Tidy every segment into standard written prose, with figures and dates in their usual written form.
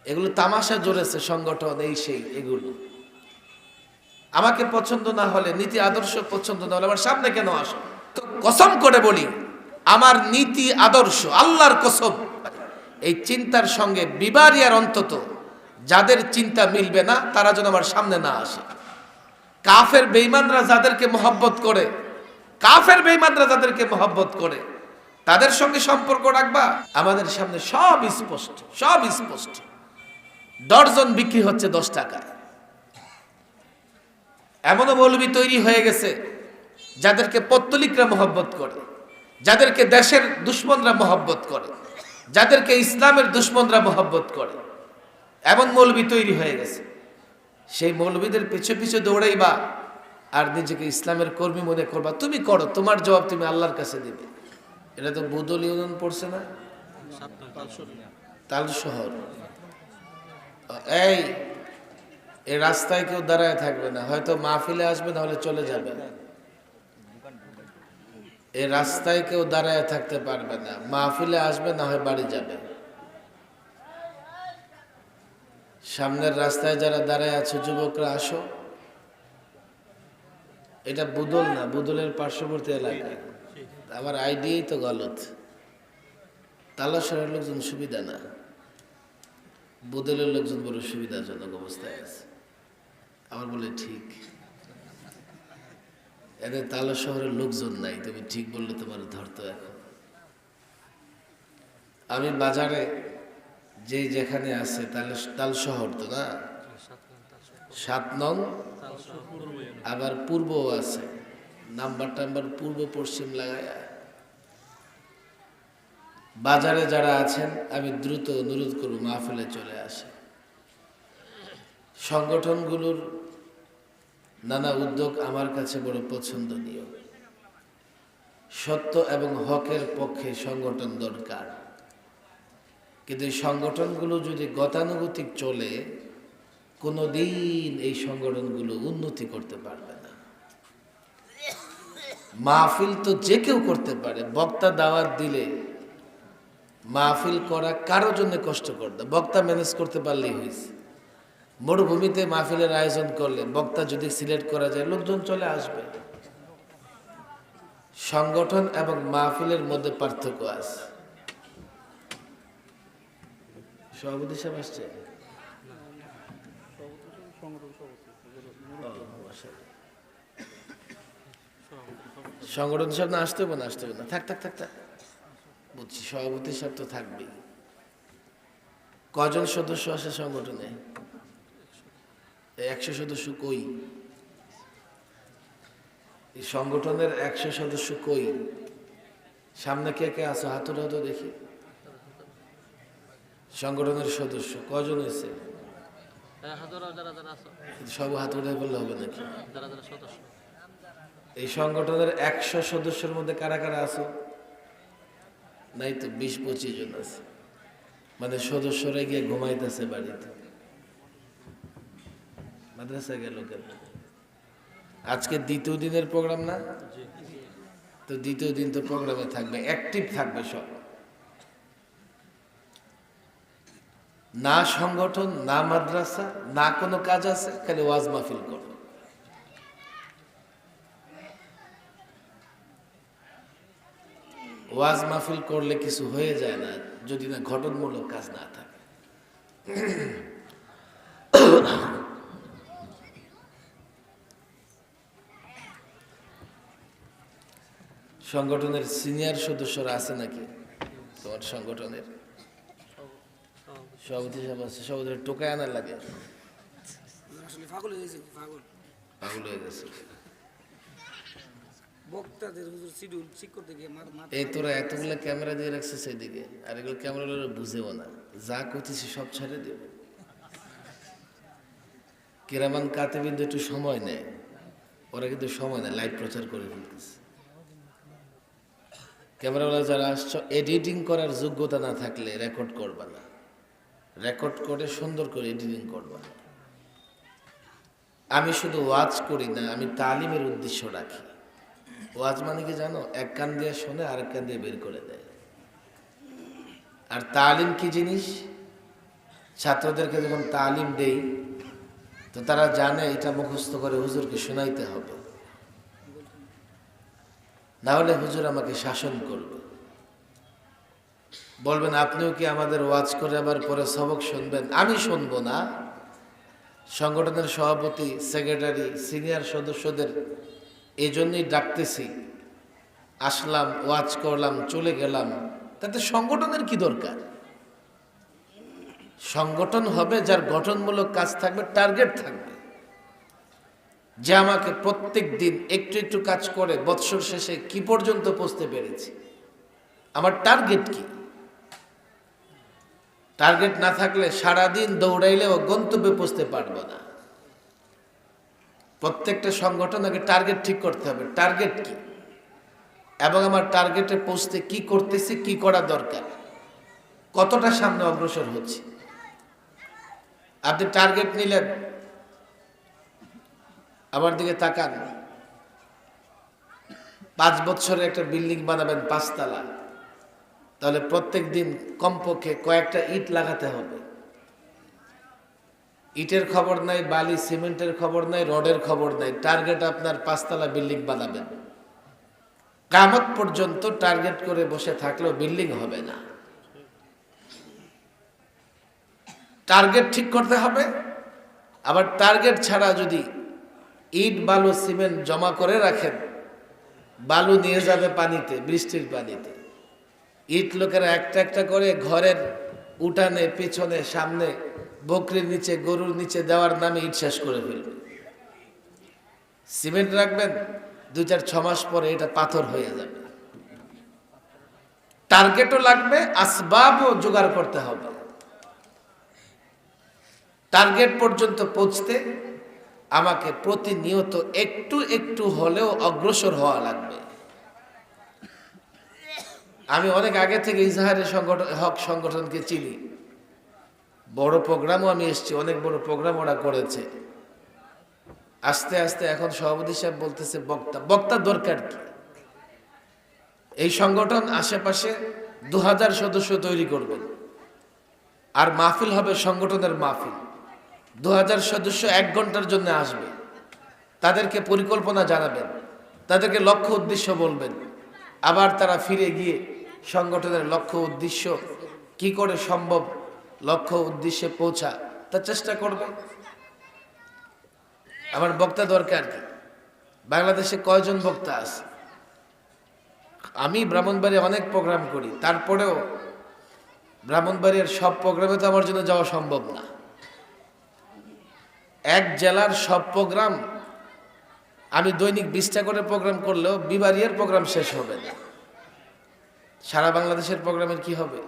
এগুলো তামাশা জড়েছে সংগঠন, এই সেই এগুলো। আমাকে পছন্দ না হলে, নীতি আদর্শ পছন্দ না হলে আমার সামনে কেন আসো? তো কসম করে বলি, আমার নীতি আদর্শ, আল্লাহর কসম, এই চিন্তার সঙ্গে বিবারিয়ার অন্তত যাদের চিন্তা মিলবে না তারা যেন আমার সামনে না আসে। কাফের বেঈমানরা যাদেরকে মহব্বত করে, কাফের বেঈমানরা যাদেরকে মহব্বত করে তাদের সঙ্গে সম্পর্ক রাখবা। আমাদের সামনে সব স্পষ্ট, সব স্পষ্ট। ডর্জন বিক্রি হচ্ছে 10 টাকায়। এমনও মৌলবি তৈরি হয়ে গেছে যাদেরকে পত্তলিকরা মহব্বত করে, যাদেরকে দেশের দুশ্মনরা মহব্বত করে, যাদেরকে ইসলামের দুশ্মনরা মহব্বত করে, এমন মৌলবি তৈরি হয়ে গেছে। সেই মৌলবীদের পিছু পিছু দৌড়াইবা আর নিজেকে ইসলামের কর্মী মনে করবা। তুমি করো, তোমার জবাব তুমি আল্লাহর কাছে দিবে। এটা তো বুদল ইউনিয়ন পড়ছে না, তাল শহর। এই রাস্তায় কেউ দাঁড়ায় থাকবে না, হয়তো মাহফিলে আসবে, না হলে চলে যাবে। এই রাস্তায় কেউ দাঁড়ায় থাকতে পারবে না, মাহফিলে আসবে, না হয় বাড়ি যাবে। সামনের রাস্তায় যারা দাঁড়ায় আছে যুবকরা আসো। এটা বুদল না, বুদলের পার্শ্ববর্তী এলাকা। আমার আইডিয়াই তো গলত। তালাশহরের লোকজন সুবিধা না, বুদলের লোকজন বড় সুবিধাজনক অবস্থায় আছে। আমার বলে ঠিক, এদের তালা শহরের লোকজন নাই। তুমি ঠিক বললে, তোমার ধরতো। এখন আমি বাজারে যে যেখানে আছে তাল শহর তো না, 7 নং, আবার পূর্বও আছে, নাম্বার টাম্বার পূর্ব পশ্চিম লাগায়। বাজারে যারা আছেন আমি দ্রুত অনুরোধ করব মাহফিলে চলে আসে। সংগঠনগুলোর নানা উদ্যোগ আমার কাছে বড় পছন্দনীয়। সত্য এবং হকের পক্ষে সংগঠন দরকার, কিন্তু এই সংগঠনগুলো যদি গতানুগতিক চলে, কোনোদিন এই সংগঠনগুলো উন্নতি করতে পারবে না। মাহফিল তো যে কেউ করতে পারে, বক্তা দাওয়াত দিলে মাহফিল করা কারো জন্য কষ্টকর না, বক্তা ম্যানেজ করতে পারলেই হয়েছে। মরুভূমিতে মাহফিলের আয়োজন করলে বক্তা যদি সিলেক্ট করা যায়, লোকজন চলে আসবে। সংগঠন এবং মাহফিলের মধ্যে পার্থক্য আছে। সভাপতি সাহেব আসছে, সংগঠন সাহেব না আসতে হবে না, আসতে হবে না, থাক থাক থাক থাক, বুঝছি। সভাপতি সাহেব তো থাকবেই। কজন সদস্য আছে সংগঠনে? 100 সদস্য কই? এই সংগঠনের 100 সদস্য কই? সামনে কে কে আছে? হাতুড়ে হতো দেখি। সংগঠনের সদস্য কজন হয়েছে? সব হাতুড়ে বললে হবে নাকি? এই সংগঠনের 100 সদস্যের মধ্যে কারা কারা আছো? নাই তো, 20-25 জন আছে। মানে সদস্যরা গিয়ে ঘুমাইতেছে বাড়িতে, মাদ্রাসা গেল কেন? আজকে দ্বিতীয় দিনের প্রোগ্রাম না তো, দ্বিতীয় দিন তো প্রোগ্রামে থাকবে, অ্যাক্টিভ থাকবে সব। না সংগঠন, না মাদ্রাসা, না কোনো কাজ আছে, খালি ওয়াজ মাহফিল করো। ওয়াজ মাহফিল করলে কিছু হয়ে যায় না যদি না ঘটনমূলক কাজ না থাকে। সংগঠনের সিনিয়র সদস্যরা আছে নাকি তোমার সংগঠনের? সভাপতি সাহেব আছে, সভাপতি টোকায় আনার লাগে, পাগল হয়ে গেছে। এই তোরা এতগুলো ক্যামেরা দিয়ে রাখছে সেদিকে, আর এগুলো ক্যামেরা বুঝেও না, যা করতেছি সব ছেড়ে দেবে। কেরামান কাতেবিন একটু সময় নেয়, ওরা কিন্তু সময় নেয়, লাইভ প্রচার করে ফেলতেছে। ক্যামেরাওয়ালা যারা আসছো, এডিটিং করার যোগ্যতা না থাকলে রেকর্ড করবা না, রেকর্ড করে সুন্দর করে এডিটিং করবা। আমি শুধু ওয়াজ করি না, আমি তালিমের উদ্দেশ্য রাখি। ওয়াজ মানে কি জানো? এক কান দিয়ে শোনে, আরেক কান দিয়ে বের করে দেয়। আর তালিম কি জিনিস? ছাত্রদেরকে যখন তালিম দেই তো তারা জানে এটা মুখস্থ করে হুজুরকে শোনাইতে হবে, না হলে হুজুর আমাকে শাসন করবে, বলবেন আপনিও কি আমাদের ওয়াজ করে আবার পরে সবক শুনবেন। আমি শুনবো না, সংগঠনের সভাপতি, সেক্রেটারি, সিনিয়র সদস্যদের এই জন্যই ডাকতেছি। আসলাম, ওয়াজ করলাম, চলে গেলাম, তাতে সংগঠনের কি দরকার? সংগঠন হবে যার গঠনমূলক কাজ থাকবে, টার্গেট থাকবে, যে আমাকে প্রত্যেক দিন একটু একটু কাজ করে বৎসর শেষে কি পর্যন্ত পৌঁছতে পেরেছি, আমার টার্গেট কি। টার্গেট না থাকলে সারাদিন দৌড়াইলেও গন্তব্যে পৌঁছতে পারবো না। প্রত্যেকটা সংগঠন আগে টার্গেট ঠিক করতে হবে, টার্গেট কি এবং আমার টার্গেটে পৌঁছতে কি করতেছি, কি করা দরকার, কতটা সামনে অগ্রসর হচ্ছে। আপনি টার্গেট নিলেন, আমার দিকে তাকান, 5 বছরে একটা বিল্ডিং বানাবেন 5 তলা, তাহলে প্রত্যেক দিন কমপক্ষে কয়েকটা ইট লাগাতে হবে। ইটের খবর নাই, বালি সিমেন্টের খবর নাই, রডের খবর নাই, টার্গেট আপনার 5 তলা বিল্ডিং বানাবেন। কিয়ামত পর্যন্ত টার্গেট করে বসে থাকলেও বিল্ডিং হবে না। টার্গেট ঠিক করতে হবে। আবার টার্গেট ছাড়া যদি ইট বালু সিমেন্ট জমা করে রাখেন, বালু নিয়ে যাবে পানিতে, বৃষ্টির পানিতে। ইট লোকেরা একটা একটা করে ঘরের উঠানে, পিছনে, সামনে, বকরির নিচে, গরুর নিচে দেওয়ার নামে ইট শেষ করে ফেলবে। সিমেন্ট রাখবেন, 2-4-6 মাস পরে এটা পাথর হয়ে যাবে। টার্গেটও লাগবে, আসবাবও জোগাড় করতে হবে। টার্গেট পর্যন্ত পৌঁছতে আমাকে প্রতিনিয়ত একটু একটু হলেও অগ্রসর হওয়া লাগবে। আমি অনেক আগে থেকে ইজহারের হক সংগঠনকে চিনি, বড় প্রোগ্রামও আমি এসেছি, অনেক বড় প্রোগ্রাম ওরা করেছে। আস্তে আস্তে এখন সভাপতি সাহেব বলতেছে বক্তা দরকার কি? এই সংগঠন আশেপাশে 2000 সদস্য তৈরি করবেন, আর মাহফিল হবে সংগঠনের মাহফিল। 2000 সদস্য 1 ঘন্টার জন্য আসবে, তাদেরকে পরিকল্পনা জানাবেন, তাদেরকে লক্ষ্য উদ্দেশ্য বলবেন, আবার তারা ফিরে গিয়ে সংগঠনের লক্ষ্য উদ্দেশ্য কি করে সম্ভব লক্ষ্য উদ্দেশ্যে পৌঁছা তার চেষ্টা করবে। আমার বক্তা দরকার কি? বাংলাদেশে কয়জন বক্তা আছে? আমি ব্রাহ্মণবাড়িয়া অনেক প্রোগ্রাম করি, তারপরেও ব্রাহ্মণবাড়িয়ার সব প্রোগ্রামে তো আমার জন্য যাওয়া সম্ভব না। এক জেলার সব প্রোগ্রাম আমি দৈনিক 20টা করে প্রোগ্রাম করলেও বিবাড়িয়ার প্রোগ্রাম শেষ হবে না। সারা বাংলাদেশের প্রোগ্রামের কি হবে?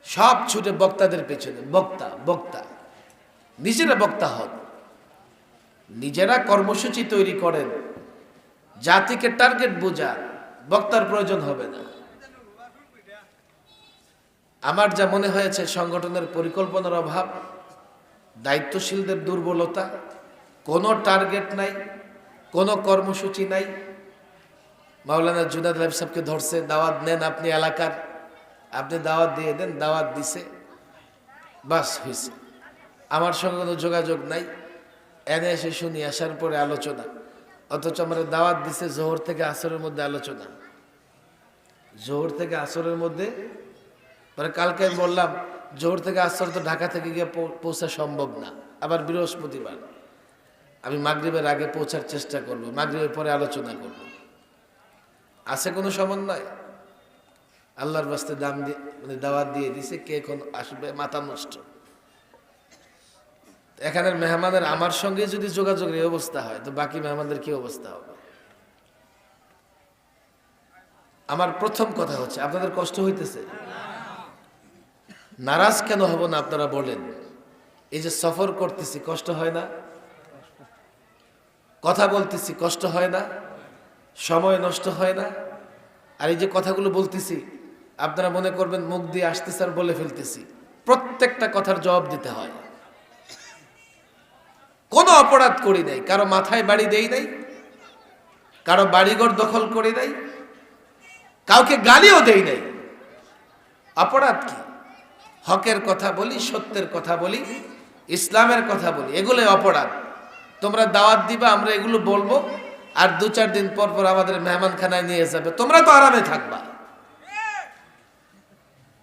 সব ছুটে বক্তাদের পেছনে, বক্তা বক্তা। নিজেরা বক্তা হন, নিজেরা কর্মসূচি তৈরি করেন, জাতিকে টার্গেট বোঝান, বক্তার প্রয়োজন হবে না। আমার যা মনে হয়েছে সংগঠনের পরিকল্পনার অভাব, দায়িত্বশীলদের দুর্বলতা, কোনো টার্গেট নাই, কোনো কর্মসূচি নাই। মাওলানা জুনায়েদ আলী সাহেবকে ধরছে, দাওয়াত নেন আপনি এলাকার, আপনি দাওয়াত দিয়ে দেন, দাওয়াত দিছে, বাস হয়েছে। আমার সঙ্গে কোনো যোগাযোগ নাই, এনে এসে শুনি, আসার পরে আলোচনা, অথচ আমার দাওয়াত দিছে জোহর থেকে আসরের মধ্যে আলোচনা, জোহর থেকে আসরের মধ্যে। পরে কালকে আমি বললাম জোহর থেকে আসর তো ঢাকা থেকে গিয়ে পৌঁছা সম্ভব না, আবার বৃহস্পতিবার, আমি মাগরিবের আগে পৌঁছার চেষ্টা করব, মাগরিবের পরে আলোচনা করব। আছে কোনো সমন্বয়? আল্লাহর বাস্তে দাম দিয়ে মানে দাওয়াত দিয়ে দিছে, কে এখন আসবে, মাথা নষ্ট। এখানের মেহমানের আমার সঙ্গে যদি যোগাযোগের এই অবস্থা হয়, তো বাকি মেহমানদের কি অবস্থা হবে? আমার প্রথম কথা হচ্ছে, আপনাদের কষ্ট হইতেছে? নারাজ কেন হব না আপনারা বলেন? এই যে সফর করতেছি কষ্ট হয় না? কথা বলতেছি কষ্ট হয় না? সময় নষ্ট হয় না? আর এই যে কথাগুলো বলতেছি আপনারা মনে করবেন মুখ দিয়ে আসতেছে আর বলে ফেলতেছি, প্রত্যেকটা কথার জবাব দিতে হয়। কোনো অপরাধ করি নাই, কারো মাথায় বাড়ি দেই নাই, কারো বাড়িঘর দখল করি নাই, কাউকে গালিও দেই নাই। অপরাধ কি? হকের কথা বলি, সত্যের কথা বলি, ইসলামের কথা বলি, এগুলোই অপরাধ। তোমরা দাওয়াত দিবা, আমরা এগুলো বলবো, আর 2-4 দিন পর পর আমাদের মেহমানখানায় নিয়ে যাবে, তোমরা তো আরামে থাকবা।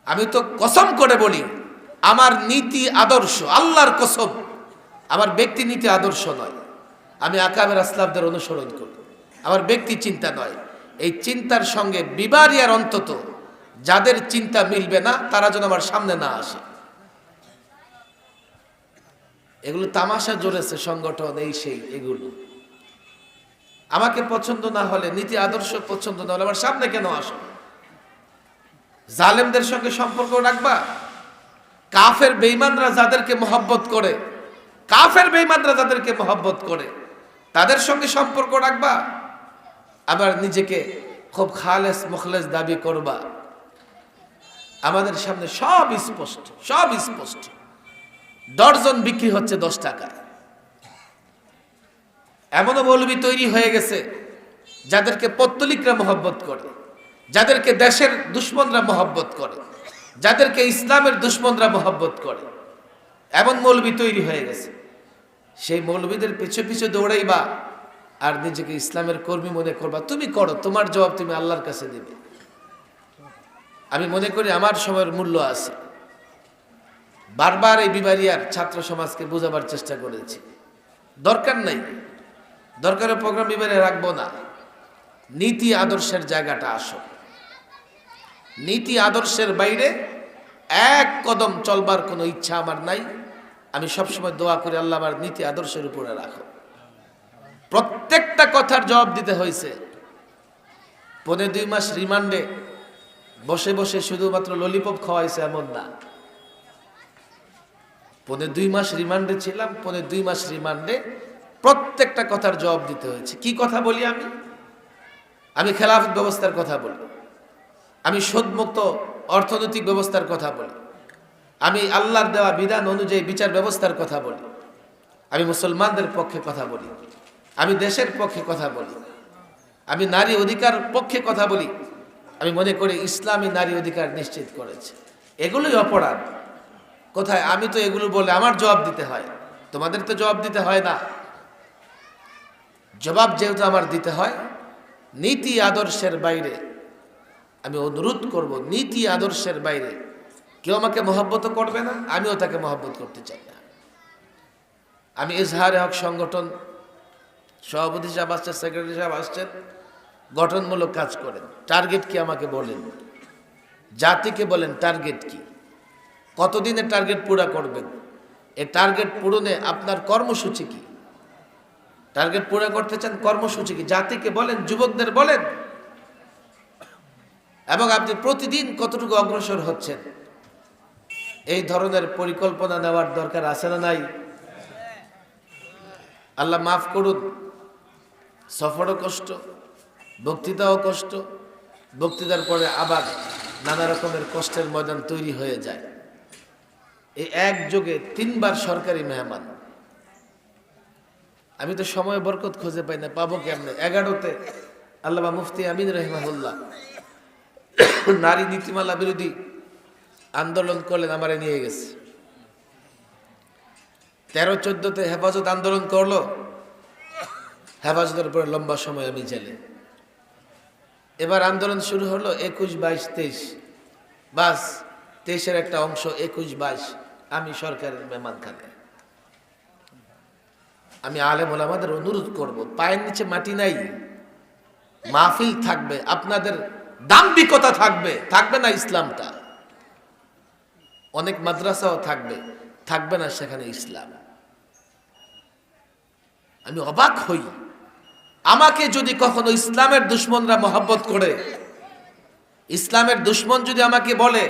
আমি তো কসম করে বলি, আমার নীতি আদর্শ, আল্লাহর কসম, আমার ব্যক্তি নীতি আদর্শ নয়। আমি আকাবের আসলাফদের অনুসরণ করি, আমার ব্যক্তি চিন্তা নয়। এই চিন্তার সঙ্গে বিবারিয়ার অন্তত যাদের চিন্তা মিলবে না তারা যেন আমার সামনে না আসে। এগুলো তামাশা জড়েছে সংগঠন, এই সেই, এগুলো আমাকে পছন্দ না হলে, নীতি আদর্শ পছন্দ না হলে আমার সামনে কেন আসো? জালেমদের সঙ্গে সম্পর্ক রাখবা? কাফের বেঈমানরা যাদেরকে মহব্বত করে, কাফের বেঈমানরা যাদেরকে মহব্বত করে তাদের সঙ্গে সম্পর্ক রাখবা? আবার নিজেকে খুব খালেস মুখলেস দাবি করবা? আমাদের সামনে সব স্পষ্ট, সব স্পষ্ট। ডর্জন বিক্রি হচ্ছে 10 টাকায়। এমনও মৌলবি তৈরি হয়ে গেছে যাদেরকে পত্তলিকরা মহব্বত করে, যাদেরকে দেশের দুশ্মনরা মহব্বত করে, যাদেরকে ইসলামের দুশ্মনরা মহব্বত করে, এমন মৌলবি তৈরি হয়ে গেছে। সেই মৌলবিদের পিছু পিছু দৌড়াইবা আর নিজেকে ইসলামের কর্মী মনে করবা। তুমি করো, তোমার জবাব তুমি আল্লাহর কাছে দিবে। আমি মনে করি আমার সময়ের মূল্য আছে। বারবার এই বিবারিয়ার ছাত্র সমাজকে বোঝাবার চেষ্টা করেছি, দরকার নাই, দরকারের প্রোগ্রাম বিবারে রাখবো না। নীতি আদর্শের জায়গাটা আসো। নীতি আদর্শের বাইরে এক কদম চলবার কোনো ইচ্ছা আমার নাই। আমি সবসময় দোয়া করি, আল্লাহ আমার নীতি আদর্শের উপরে রাখো। প্রত্যেকটা কথার জবাব দিতে হয়েছে। 2.5 মাস রিমান্ডে বসে বসে শুধুমাত্র ললিপপ খাওয়াইছে এমন না। 2.5 মাস রিমান্ডে ছিলাম, 2.5 মাস রিমান্ডে প্রত্যেকটা কথার জবাব দিতে হয়েছে। কি কথা বলি আমি খেলাফত ব্যবস্থার কথা বলি, আমি সুদমুক্ত অর্থনৈতিক ব্যবস্থার কথা বলি, আমি আল্লাহর দেওয়া বিধান অনুযায়ী বিচার ব্যবস্থার কথা বলি, আমি মুসলমানদের পক্ষে কথা বলি, আমি দেশের পক্ষে কথা বলি, আমি নারী অধিকার পক্ষে কথা বলি। আমি মনে করি ইসলামী নারী অধিকার নিশ্চিত করেছে। এগুলোই অপরাধ। কোথায়? আমি তো এগুলো বলে আমার জবাব দিতে হয়, তোমাদের তো জবাব দিতে হয় না। জবাব যেহেতু আমার দিতে হয়, নীতি আদর্শের বাইরে আমি অনুরোধ করব, নীতি আদর্শের বাইরে কেউ আমাকে মহব্বত করবে না, আমিও তাকে মহব্বত করতে চাই না। আমি ইজহারে হক সংগঠন সভাপতি সাহেব আসছেন, সেক্রেটারি সাহেব আসছেন, গঠনমূলক কাজ করেন। টার্গেট কি আমাকে বলেন, জাতিকে বলেন টার্গেট কি, কতদিনে টার্গেট পুরা করবেন, এই টার্গেট পূরণে আপনার কর্মসূচি কি, টার্গেট পুরা করতে চান, কর্মসূচি কি, জাতিকে বলেন, যুবকদের বলেন, এবং আপনি প্রতিদিন কতটুকু অগ্রসর হচ্ছেন। এই ধরনের পরিকল্পনা নেওয়ার দরকার আছে না নাই? আল্লাহ মাফ করুন, সফরও কষ্ট, বক্তৃতাও কষ্ট, বক্তৃতার পরে আবার নানা রকমের কষ্টের ময়দান তৈরি হয়ে যায়। এই একযোগে 3 বার সরকারি মেহমান। আমি তো সময় বরকত খুঁজে পাই না, পাবো কেমনে? 11তে আল্লামা মুফতি আমিন রহিমাহুল্লাহ নারী নীতিমালা বিরোধী আন্দোলন করলেন, আমারে নিয়ে গেছে। 13-14তে হেফাজত আন্দোলন করলো, হেফাজতের পরে লম্বা সময় আমি জেলে। এবার আন্দোলন শুরু হলো 21, 22, 23, বাস 23-এর একটা অংশ, 21, 22 আমি সরকারের মেহমানখানে। আমি আলেম ওলামাদের অনুরোধ করব, পায়ের নিচে মাটি নাই, মাহফিল থাকবে, আপনাদের দাম্ভিকতা থাকবে, থাকবে না ইসলামটা। অনেক মাদ্রাসাও থাকবে, থাকবে না সেখানে ইসলাম। আমি অবাক হই, আমাকে যদি কখনো ইসলামের দুশ্মনরা মহব্বত করে, ইসলামের দুশ্মন যদি আমাকে বলে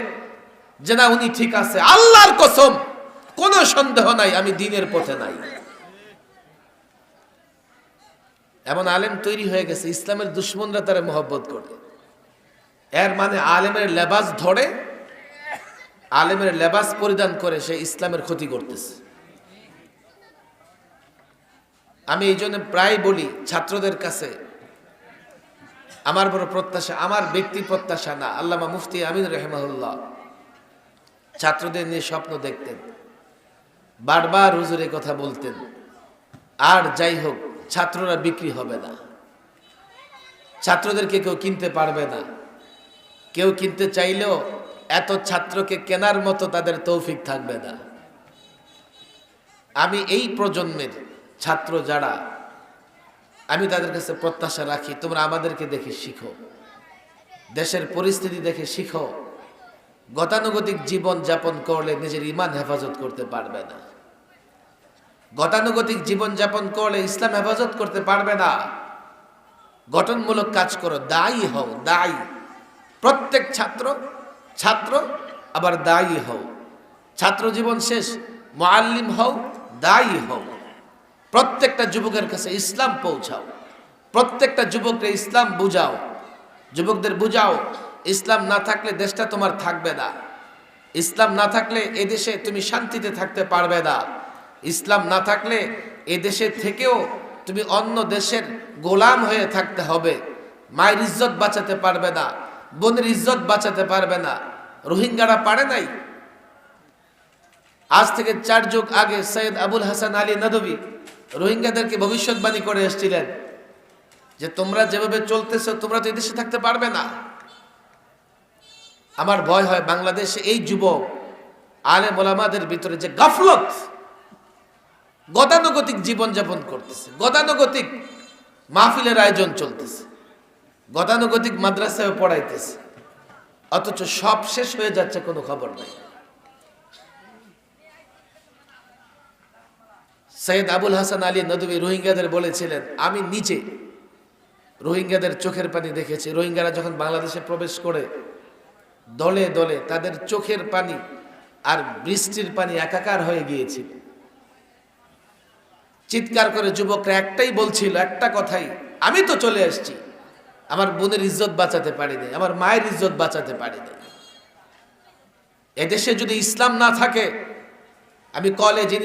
যে না উনি ঠিক আছে, আল্লাহর কসম কোনো সন্দেহ নাই আমি দ্বীনের পথে নাই। এমন আলেম তৈরি হয়ে গেছে, ইসলামের দুশ্মনরা তারা মহব্বত করে। এর মানে আলেমের লেবাস ধরে, আলেমের লেবাস পরিধান করে সে ইসলামের ক্ষতি করতেছে। আমি এই জন্য প্রায় বলি ছাত্রদের কাছে, আমার বড় প্রত্যাশা, আমার ব্যক্তি প্রত্যাশা না, আল্লামা মুফতি আমিন রহিমাহুল্লাহ ছাত্রদের নিয়ে স্বপ্ন দেখতেন, বারবার হুজুরের কথা বলতেন। আর যাই হোক, ছাত্ররা বিক্রি হবে না, ছাত্রদেরকে কেউ কিনতে পারবে না। কেউ কিনতে চাইলেও এত ছাত্রকে কেনার মতো তাদের তৌফিক থাকবে না। আমি এই প্রজন্মের ছাত্র যারা, আমি তাদের কাছে প্রত্যাশা রাখি, তোমরা আমাদেরকে দেখে শিখো, দেশের পরিস্থিতি দেখে শিখো। গতানুগতিক জীবন যাপন করলে নিজের ঈমান হেফাজত করতে পারবে না। গতানুগতিক জীবন যাপন করলে ইসলাম হেফাজত করতে পারবে না। গঠনমূলক কাজ করো, দায়ী হও, দায়ী। প্রত্যেক ছাত্র আবার দায়ী হও। ছাত্র জীবন শেষ, মুআল্লিম হও, দায়ী হও। প্রত্যেকটা যুবকের কাছে ইসলাম পৌঁছাও, প্রত্যেকটা যুবককে ইসলাম বুঝাও। যুবকদের বুঝাও, ইসলাম না থাকলে দেশটা তোমার থাকবে না। ইসলাম না থাকলে এদেশে তুমি শান্তিতে থাকতে পারবে না। ইসলাম না থাকলে এদেশে থেকেও তুমি অন্য দেশের গোলাম হয়ে থাকতে হবে। মায়ের ইজ্জত বাঁচাতে পারবে না, বোনের ইজ্জত বাঁচাতে পারবে না। রোহিঙ্গারা পারে নাই। আজ থেকে 4 যুগ আগে সৈয়দ আবুল হাসান আলী নদভী রোহিঙ্গাদেরকে ভবিষ্যৎবাণী করে এসেছিলেন যে তোমরা যেভাবে চলতেছো তোমরা তো এদেশে থাকতে পারবে না। আমার ভয় হয় বাংলাদেশে এই যুবক আলেম ওলামাদের ভিতরে যে গাফলত, গতানুগতিক জীবনযাপন করতেছে, গতানুগতিক মাহফিলের আয়োজন চলতেছে, গতানুগতিক মাদ্রাসায় পড়াইতেছে, অথচ সব শেষ হয়ে যাচ্ছে, কোনো খবর নাই। সৈয়দ আবুল হাসান আলী নদভী রোহিঙ্গাদের বলেছিলেন, আমি নিজে রোহিঙ্গাদের চোখের পানি দেখেছি। রোহিঙ্গারা যখন বাংলাদেশে প্রবেশ করে দলে দলে তাদের চোখের পানি আর বৃষ্টির পানি একাকার হয়ে গিয়েছিল। চিৎকার করে যুবকরা একটাই বলছিল, একটা কথাই, আমি তো চলে আসছি, আমার বোনের ইজ্জত বাঁচাতে পারিনি, আমার মায়ের ইজ্জত বাঁচাতে পারিনি। এদেশে যদি ইসলাম না থাকে, আমি কলেজে